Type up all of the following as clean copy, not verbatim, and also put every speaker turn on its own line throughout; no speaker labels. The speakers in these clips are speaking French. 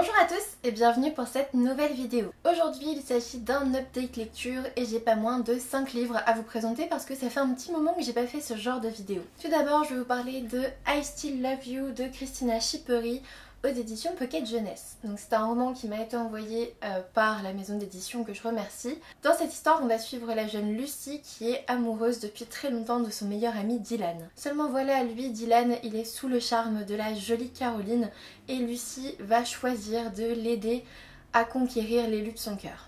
Bonjour à tous et bienvenue pour cette nouvelle vidéo. Aujourd'hui il s'agit d'un update lecture et j'ai pas moins de 5 livres à vous présenter parce que ça fait un petit moment que j'ai pas fait ce genre de vidéo. Tout d'abord je vais vous parler de I Still Love You de Christina Schippery aux éditions Pocket Jeunesse. Donc c'est un roman qui m'a été envoyé par la maison d'édition que je remercie. Dans cette histoire on va suivre la jeune Lucy qui est amoureuse depuis très longtemps de son meilleur ami Dylan. Seulement voilà, lui Dylan il est sous le charme de la jolie Caroline et Lucy va choisir de l'aider à conquérir l'élu de son cœur.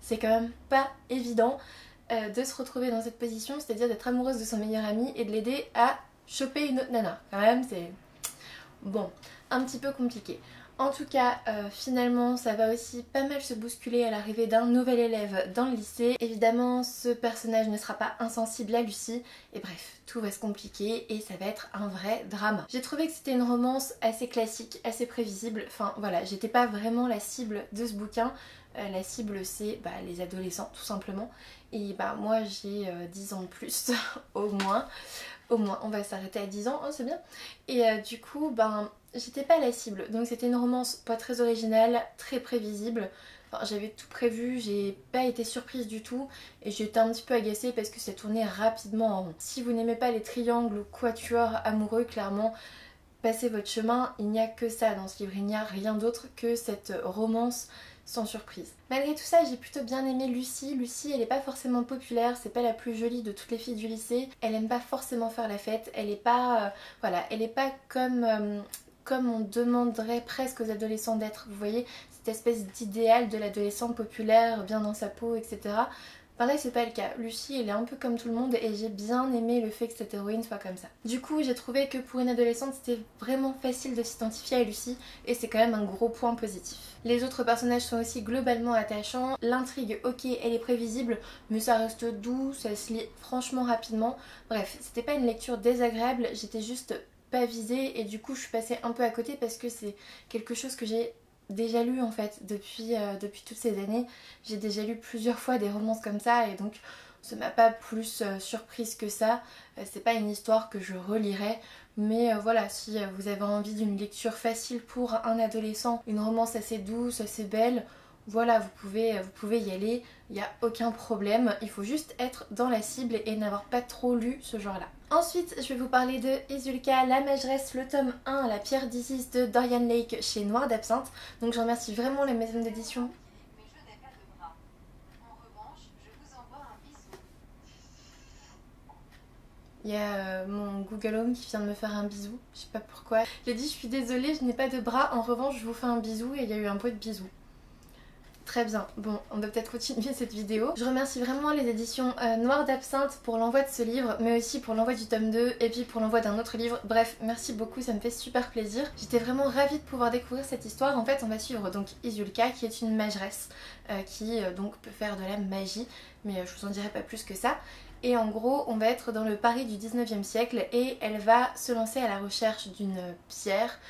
C'est quand même pas évident de se retrouver dans cette position, c'est-à-dire d'être amoureuse de son meilleur ami et de l'aider à choper une autre nana. Quand même c'est... bon, un petit peu compliqué. En tout cas, finalement, ça va aussi pas mal se bousculer à l'arrivée d'un nouvel élève dans le lycée. Évidemment, ce personnage ne sera pas insensible à Lucy. Et bref, tout va se compliquer et ça va être un vrai drama. J'ai trouvé que c'était une romance assez classique, assez prévisible. Enfin voilà, j'étais pas vraiment la cible de ce bouquin. La cible c'est les adolescents tout simplement. Et moi j'ai 10 ans de plus au moins. Au moins, on va s'arrêter à 10 ans, oh, c'est bien. Et du coup, j'étais pas la cible. Donc c'était une romance pas très originale, très prévisible. Enfin, j'avais tout prévu, j'ai pas été surprise du tout. Et j'étais un petit peu agacée parce que ça tournait rapidement en rond. Si vous n'aimez pas les triangles ou quatuors amoureux, clairement, passez votre chemin. Il n'y a que ça dans ce livre, il n'y a rien d'autre que cette romance sans surprise. Malgré tout ça, j'ai plutôt bien aimé Lucy. Lucy, elle est pas forcément populaire, c'est pas la plus jolie de toutes les filles du lycée. Elle aime pas forcément faire la fête, elle est pas... voilà, elle est pas comme on demanderait presque aux adolescents d'être. Vous voyez, cette espèce d'idéal de l'adolescent populaire, bien dans sa peau, etc. Par là c'est pas le cas, Lucy elle est un peu comme tout le monde et j'ai bien aimé le fait que cette héroïne soit comme ça. Du coup j'ai trouvé que pour une adolescente c'était vraiment facile de s'identifier à Lucy et c'est quand même un gros point positif. Les autres personnages sont aussi globalement attachants, l'intrigue ok elle est prévisible mais ça reste doux, ça se lit franchement rapidement. Bref, c'était pas une lecture désagréable, j'étais juste pas visée et du coup je suis passée un peu à côté parce que c'est quelque chose que j'ai déjà lu en fait depuis toutes ces années. J'ai déjà lu plusieurs fois des romances comme ça et donc ça m'a pas plus surprise que ça. C'est pas une histoire que je relirais mais voilà, si vous avez envie d'une lecture facile pour un adolescent, une romance assez douce, assez belle, voilà, vous pouvez y aller, il n'y a aucun problème, il faut juste être dans la cible et n'avoir pas trop lu ce genre-là. Ensuite, je vais vous parler de Isulka, la mageresse, le tome 1, La pierre d'Isis de Dorian Lake chez Noir d'Absinthe. Donc je remercie vraiment la maison d'édition. Il y a mon Google Home qui vient de me faire un bisou, je sais pas pourquoi. J'ai dit je suis désolée, je n'ai pas de bras, en revanche je vous fais un bisou et il y a eu un bruit de bisou. Très bien, bon, on va peut-être continuer cette vidéo. Je remercie vraiment les éditions Noir d'Absinthe pour l'envoi de ce livre, mais aussi pour l'envoi du tome 2 et puis pour l'envoi d'un autre livre. Bref, merci beaucoup, ça me fait super plaisir. J'étais vraiment ravie de pouvoir découvrir cette histoire. En fait, on va suivre donc Isulka qui est une mageresse qui donc peut faire de la magie, mais je vous en dirai pas plus que ça. Et en gros, on va être dans le Paris du 19e siècle et elle va se lancer à la recherche d'une pierre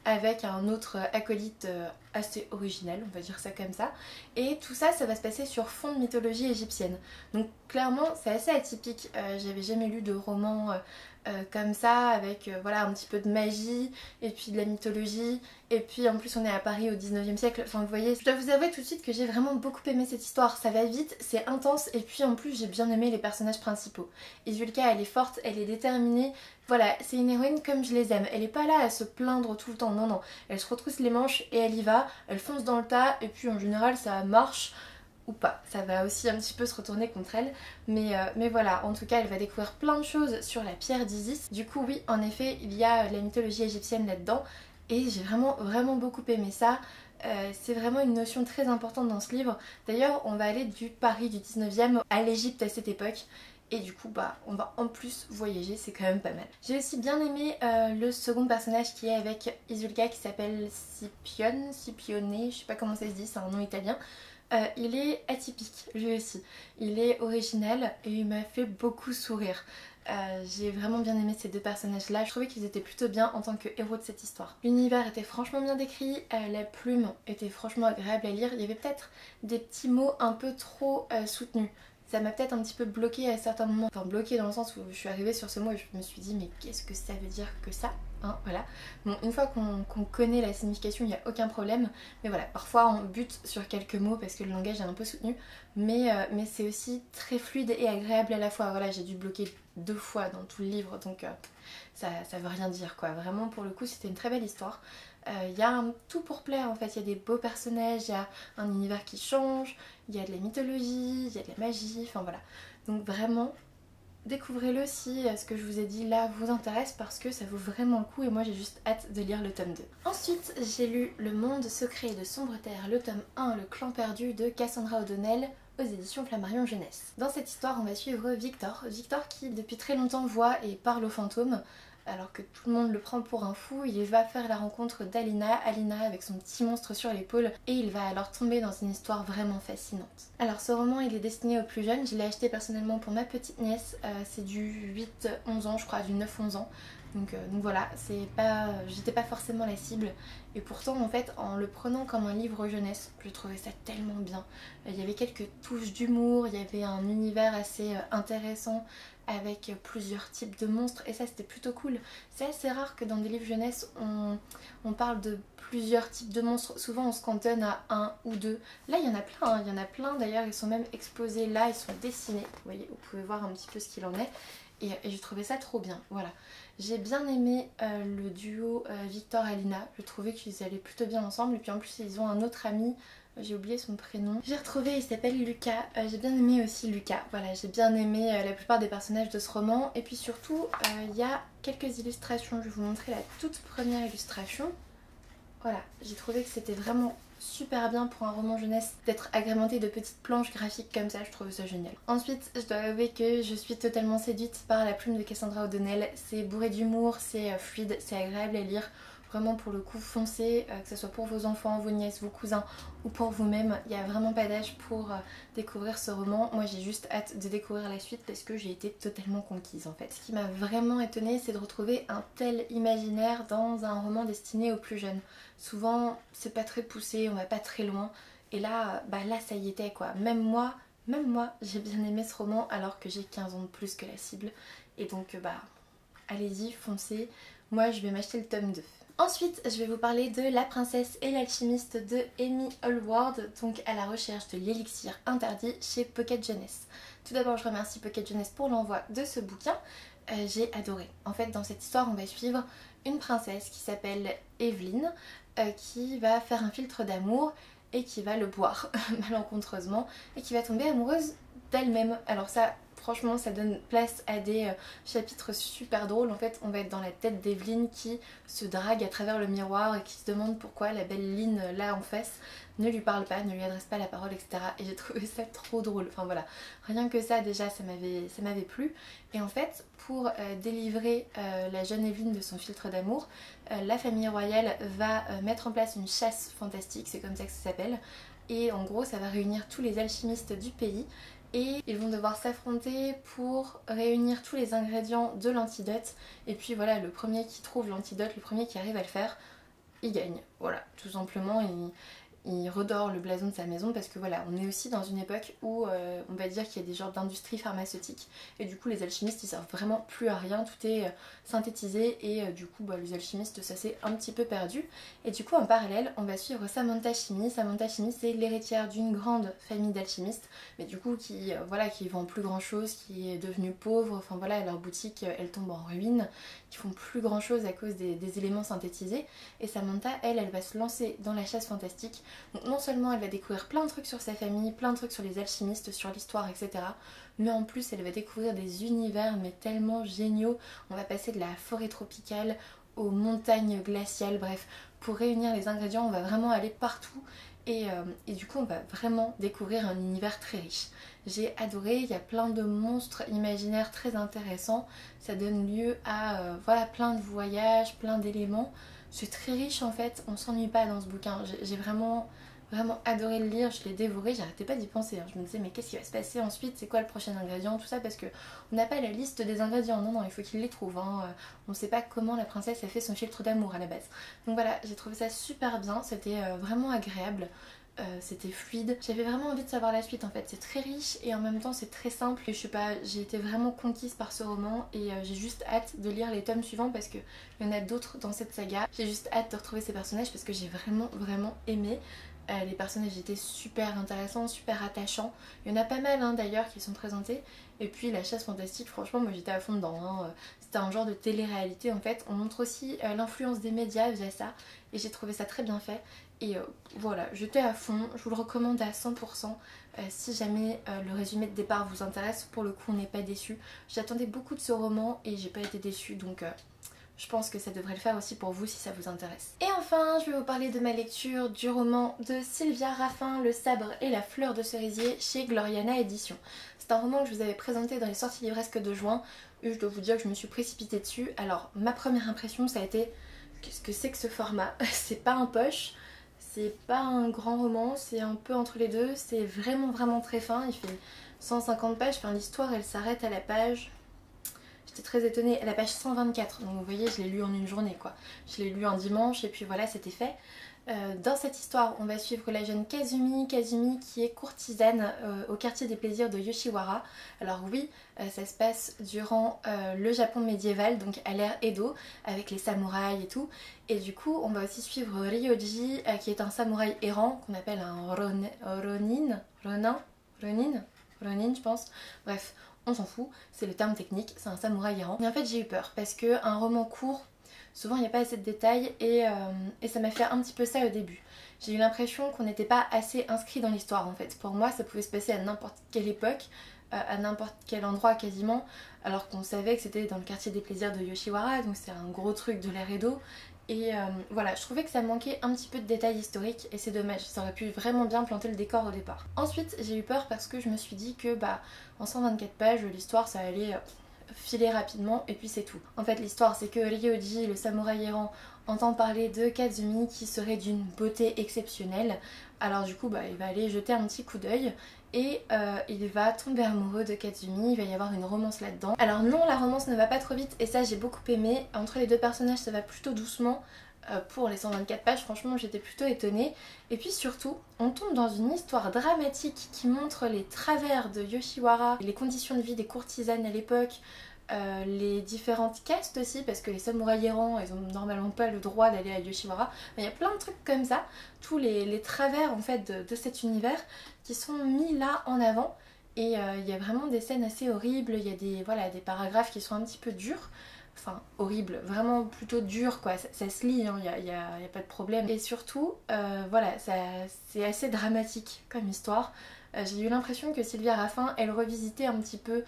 avec un autre acolyte assez original, on va dire ça comme ça. Et tout ça, ça va se passer sur fond de mythologie égyptienne. Donc clairement, c'est assez atypique. J'avais jamais lu de roman comme ça, avec voilà un petit peu de magie, et puis de la mythologie, et puis en plus on est à Paris au 19e siècle, enfin vous voyez, je dois vous avouer tout de suite que j'ai vraiment beaucoup aimé cette histoire, ça va vite, c'est intense, et puis en plus j'ai bien aimé les personnages principaux. Isulka elle est forte, elle est déterminée, voilà, c'est une héroïne comme je les aime, elle est pas là à se plaindre tout le temps, non non, elle se retrousse les manches et elle y va, elle fonce dans le tas, et puis en général ça marche, ou pas, ça va aussi un petit peu se retourner contre elle, mais voilà, en tout cas elle va découvrir plein de choses sur la pierre d'Isis. Du coup oui, en effet, il y a la mythologie égyptienne là-dedans et j'ai vraiment beaucoup aimé ça. C'est vraiment une notion très importante dans ce livre. D'ailleurs on va aller du Paris du 19e à l'Égypte à cette époque. Et du coup on va en plus voyager, c'est quand même pas mal. J'ai aussi bien aimé le second personnage qui est avec Isulka qui s'appelle Scipione, je sais pas comment ça se dit, c'est un nom italien. Il est atypique lui aussi, il est original et il m'a fait beaucoup sourire. J'ai vraiment bien aimé ces deux personnages là, je trouvais qu'ils étaient plutôt bien en tant que héros de cette histoire. L'univers était franchement bien décrit, la plume était franchement agréable à lire, il y avait peut-être des petits mots un peu trop soutenus. ça m'a peut-être un petit peu bloqué à certains moments, enfin bloqué dans le sens où je suis arrivée sur ce mot et je me suis dit mais qu'est-ce que ça veut dire que ça, hein, voilà. Bon, une fois qu'on connaît la signification, il n'y a aucun problème, mais voilà, parfois on bute sur quelques mots parce que le langage est un peu soutenu, mais c'est aussi très fluide et agréable à la fois. Voilà, j'ai dû bloquer 2 fois dans tout le livre, donc ça veut rien dire quoi. Vraiment pour le coup c'était une très belle histoire. Il y a un tout pour plaire en fait, il y a des beaux personnages, il y a un univers qui change, il y a de la mythologie, il y a de la magie, enfin voilà. Donc vraiment, découvrez-le si ce que je vous ai dit là vous intéresse parce que ça vaut vraiment le coup et moi j'ai juste hâte de lire le tome 2. Ensuite, j'ai lu Le Monde Secret de Sombre Terre, le tome 1, Le Clan Perdu de Cassandra O'Donnell aux éditions Flammarion Jeunesse. Dans cette histoire, on va suivre Victor qui depuis très longtemps voit et parle aux fantômes. Alors que tout le monde le prend pour un fou, il va faire la rencontre d'Alina, avec son petit monstre sur l'épaule, et il va alors tomber dans une histoire vraiment fascinante. Alors ce roman il est destiné aux plus jeunes, je l'ai acheté personnellement pour ma petite nièce, c'est du 8-11 ans je crois, du 9-11 ans. Donc voilà, j'étais pas forcément la cible et pourtant en fait en le prenant comme un livre jeunesse, je trouvais ça tellement bien. Il y avait quelques touches d'humour, il y avait un univers assez intéressant avec plusieurs types de monstres et ça c'était plutôt cool. C'est assez rare que dans des livres jeunesse on parle de plusieurs types de monstres, souvent on se cantonne à 1 ou 2. Là il y en a plein, hein. Il y en a plein d'ailleurs, ils sont même exposés là, ils sont dessinés, vous voyez, vous pouvez voir un petit peu ce qu'il en est. Et j'ai trouvé ça trop bien, voilà. J'ai bien aimé le duo Victor-Alina, je trouvais qu'ils allaient plutôt bien ensemble. Et puis en plus ils ont un autre ami, j'ai oublié son prénom. J'ai retrouvé, il s'appelle Lucas, j'ai bien aimé aussi Lucas. Voilà, j'ai bien aimé la plupart des personnages de ce roman. Et puis surtout, il y a quelques illustrations, je vais vous montrer la toute première illustration. Voilà, j'ai trouvé que c'était vraiment super bien pour un roman jeunesse d'être agrémenté de petites planches graphiques comme ça, je trouve ça génial. Ensuite, je dois avouer que je suis totalement séduite par la plume de Cassandra O'Donnell. C'est bourré d'humour, c'est fluide, c'est agréable à lire. Vraiment pour le coup foncez, que ce soit pour vos enfants, vos nièces, vos cousins ou pour vous-même. Il n'y a vraiment pas d'âge pour découvrir ce roman. Moi j'ai juste hâte de découvrir la suite parce que j'ai été totalement conquise en fait. Ce qui m'a vraiment étonnée c'est de retrouver un tel imaginaire dans un roman destiné aux plus jeunes. Souvent c'est pas très poussé, on va pas très loin. Et là, là ça y était quoi. Même moi j'ai bien aimé ce roman alors que j'ai 15 ans de plus que la cible. Et donc allez-y, foncez. Moi je vais m'acheter le tome 2. Ensuite, je vais vous parler de La Princesse et l'Alchimiste de Amy Hallward, donc à la recherche de l'élixir interdit chez Pocket Jeunesse. Tout d'abord, je remercie Pocket Jeunesse pour l'envoi de ce bouquin. J'ai adoré. En fait, dans cette histoire, on va suivre une princesse qui s'appelle Evelyn, qui va faire un filtre d'amour et qui va le boire malencontreusement et qui va tomber amoureuse d'elle-même. Alors ça, franchement, ça donne place à des chapitres super drôles. En fait, on va être dans la tête d'Evelyn qui se drague à travers le miroir et qui se demande pourquoi la belle Lynn là en face ne lui parle pas, ne lui adresse pas la parole, etc. Et j'ai trouvé ça trop drôle. Enfin voilà, rien que ça déjà, ça m'avait plu. Et en fait, pour délivrer la jeune Evelyn de son filtre d'amour, la famille royale va mettre en place une chasse fantastique, c'est comme ça que ça s'appelle. Et en gros, ça va réunir tous les alchimistes du pays. Et ils vont devoir s'affronter pour réunir tous les ingrédients de l'antidote. Et puis voilà, le premier qui trouve l'antidote, le premier qui arrive à le faire, il gagne. Voilà, tout simplement, il redore le blason de sa maison parce que voilà, on est aussi dans une époque où on va dire qu'il y a des genres d'industrie pharmaceutique et du coup les alchimistes ils servent vraiment plus à rien, tout est synthétisé et du coup les alchimistes ça s'est un petit peu perdu. Et du coup en parallèle on va suivre Samantha Chimie. Samantha Chimie c'est l'héritière d'une grande famille d'alchimistes mais du coup qui vend plus grand chose, qui est devenue pauvre, enfin voilà, leur boutique elle tombe en ruine, qui font plus grand chose à cause des éléments synthétisés. Et Samantha elle va se lancer dans la chasse fantastique. Donc non seulement elle va découvrir plein de trucs sur sa famille, plein de trucs sur les alchimistes, sur l'histoire, etc. Mais en plus elle va découvrir des univers mais tellement géniaux. On va passer de la forêt tropicale aux montagnes glaciales, bref, pour réunir les ingrédients on va vraiment aller partout. Et du coup on va vraiment découvrir un univers très riche. J'ai adoré, il y a plein de monstres imaginaires très intéressants. Ça donne lieu à plein de voyages, plein d'éléments. C'est très riche en fait, on s'ennuie pas dans ce bouquin. J'ai vraiment adoré le lire, je l'ai dévoré, j'arrêtais pas d'y penser. Je me disais mais qu'est-ce qui va se passer ensuite, c'est quoi le prochain ingrédient, tout ça, parce que on n'a pas la liste des ingrédients, non il faut qu'il les trouve. On sait pas comment la princesse a fait son filtre d'amour à la base. Donc voilà, j'ai trouvé ça super bien, c'était vraiment agréable. c'était fluide. J'avais vraiment envie de savoir la suite en fait, c'est très riche et en même temps c'est très simple. Et je sais pas, j'ai été vraiment conquise par ce roman et j'ai juste hâte de lire les tomes suivants parce qu'il y en a d'autres dans cette saga. J'ai juste hâte de retrouver ces personnages parce que j'ai vraiment aimé. Les personnages étaient super intéressants, super attachants. Il y en a pas mal d'ailleurs qui sont présentés. Et puis la chasse fantastique, franchement moi j'étais à fond dedans. C'était un genre de télé-réalité en fait. On montre aussi l'influence des médias via ça. Et j'ai trouvé ça très bien fait. Et voilà, j'étais à fond, je vous le recommande à 100%. Si jamais le résumé de départ vous intéresse, pour le coup on n'est pas déçu. J'attendais beaucoup de ce roman et j'ai pas été déçue, donc je pense que ça devrait le faire aussi pour vous si ça vous intéresse. Et enfin, je vais vous parler de ma lecture du roman de Sylvia Raffin, Le sabre et la fleur de cerisier chez Gloriana Éditions. C'est un roman que je vous avais présenté dans les sorties livresques de juin et je dois vous dire que je me suis précipitée dessus. Alors ma première impression ça a été, qu'est-ce que c'est que ce format? C'est pas un poche, c'est pas un grand roman, c'est un peu entre les deux, c'est vraiment très fin, il fait 150 pages, enfin l'histoire elle s'arrête à la page... J'étais très étonnée, à la page 124, donc vous voyez je l'ai lu en une journée quoi. Je l'ai lu un dimanche et puis voilà c'était fait. Dans cette histoire on va suivre la jeune Kazumi qui est courtisane au quartier des plaisirs de Yoshiwara. Alors oui, ça se passe durant le Japon médiéval, donc à l'ère Edo, avec les samouraïs et tout. Et du coup on va aussi suivre Ryoji qui est un samouraï errant qu'on appelle un ronin je pense. Bref, on s'en fout, c'est le terme technique, c'est un samouraï errant. Mais en fait j'ai eu peur parce qu'un roman court, souvent il n'y a pas assez de détails et ça m'a fait un petit peu ça au début. J'ai eu l'impression qu'on n'était pas assez inscrit dans l'histoire en fait. Pour moi ça pouvait se passer à n'importe quelle époque, à n'importe quel endroit quasiment, alors qu'on savait que c'était dans le quartier des plaisirs de Yoshiwara, donc c'est un gros truc de l'ère Edo. Et voilà, je trouvais que ça manquait un petit peu de détails historiques et c'est dommage, ça aurait pu vraiment bien planter le décor au départ. Ensuite j'ai eu peur parce que je me suis dit que en 124 pages l'histoire ça allait filer rapidement et puis c'est tout. En fait l'histoire c'est que Ryoji, le samouraï errant, entend parler de Kazumi qui serait d'une beauté exceptionnelle. Alors du coup il va aller jeter un petit coup d'œil et il va tomber amoureux de Kazumi, il va y avoir une romance là-dedans. Alors non, la romance ne va pas trop vite et ça j'ai beaucoup aimé. Entre les deux personnages ça va plutôt doucement. Pour les 124 pages, franchement j'étais plutôt étonnée. Et puis surtout, on tombe dans une histoire dramatique qui montre les travers de Yoshiwara, les conditions de vie des courtisanes à l'époque, les différentes castes aussi, parce que les samouraïs errants, ils ont normalement pas le droit d'aller à Yoshiwara. Mais il y a plein de trucs comme ça, tous les travers en fait de cet univers qui sont mis là en avant. Et il y a vraiment des scènes assez horribles, il y a des paragraphes qui sont un petit peu durs. Enfin, horrible, vraiment plutôt dur quoi, ça se lit, il y a pas de problème. Et surtout, voilà, c'est assez dramatique comme histoire. J'ai eu l'impression que Sylvia Raffin, elle revisitait un petit peu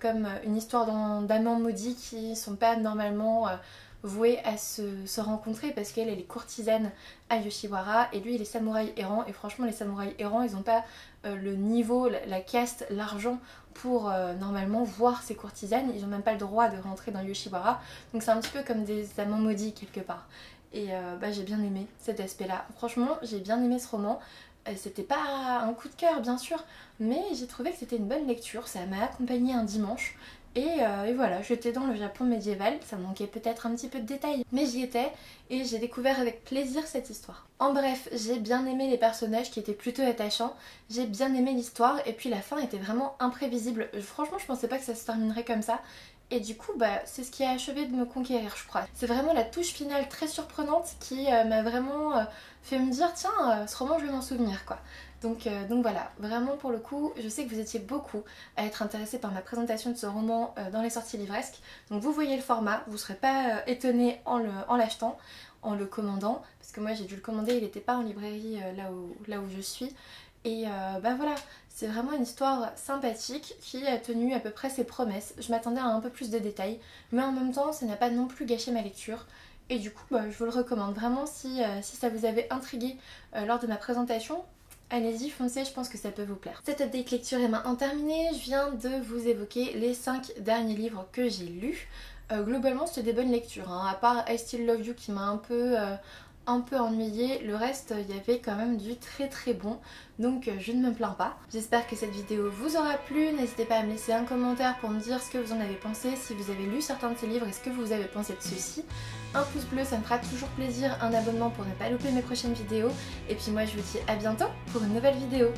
comme une histoire d'amants maudits qui sont pas normalement voués à se rencontrer parce qu'elle est courtisane à Yoshiwara et lui il est samouraï errant et franchement les samouraïs errants ils ont pas le niveau, la caste, l'argent pour normalement voir ces courtisanes, ils ont même pas le droit de rentrer dans Yoshiwara, donc c'est un petit peu comme des amants maudits quelque part. Et j'ai bien aimé cet aspect là, franchement j'ai bien aimé ce roman. C'était pas un coup de cœur bien sûr, mais j'ai trouvé que c'était une bonne lecture, ça m'a accompagnée un dimanche. Et voilà, j'étais dans le Japon médiéval, ça manquait peut-être un petit peu de détails, mais j'y étais et j'ai découvert avec plaisir cette histoire. En bref, j'ai bien aimé les personnages qui étaient plutôt attachants, j'ai bien aimé l'histoire et puis la fin était vraiment imprévisible. Franchement, je pensais pas que ça se terminerait comme ça. Et du coup, c'est ce qui a achevé de me conquérir, je crois. C'est vraiment la touche finale très surprenante qui m'a vraiment fait me dire tiens, ce roman, je vais m'en souvenir, quoi. Donc voilà, vraiment pour le coup, je sais que vous étiez beaucoup à être intéressés par ma présentation de ce roman dans les sorties livresques. Donc vous voyez le format, vous ne serez pas étonnés en l'achetant, en le commandant. Parce que moi j'ai dû le commander, il n'était pas en librairie là où je suis. Et voilà, c'est vraiment une histoire sympathique qui a tenu à peu près ses promesses. Je m'attendais à un peu plus de détails, mais en même temps ça n'a pas non plus gâché ma lecture. Et du coup je vous le recommande vraiment si ça vous avait intrigué lors de ma présentation. Allez-y, foncez, je pense que ça peut vous plaire. Cette update lecture est maintenant terminée, je viens de vous évoquer les 5 derniers livres que j'ai lus. Globalement c'était des bonnes lectures, à part I Still Love You qui m'a un peu un peu ennuyé, le reste il y avait quand même du très bon, donc je ne me plains pas. J'espère que cette vidéo vous aura plu, n'hésitez pas à me laisser un commentaire pour me dire ce que vous en avez pensé, si vous avez lu certains de ces livres et ce que vous avez pensé de ceux-ci. Un pouce bleu ça me fera toujours plaisir, un abonnement pour ne pas louper mes prochaines vidéos, et puis moi je vous dis à bientôt pour une nouvelle vidéo.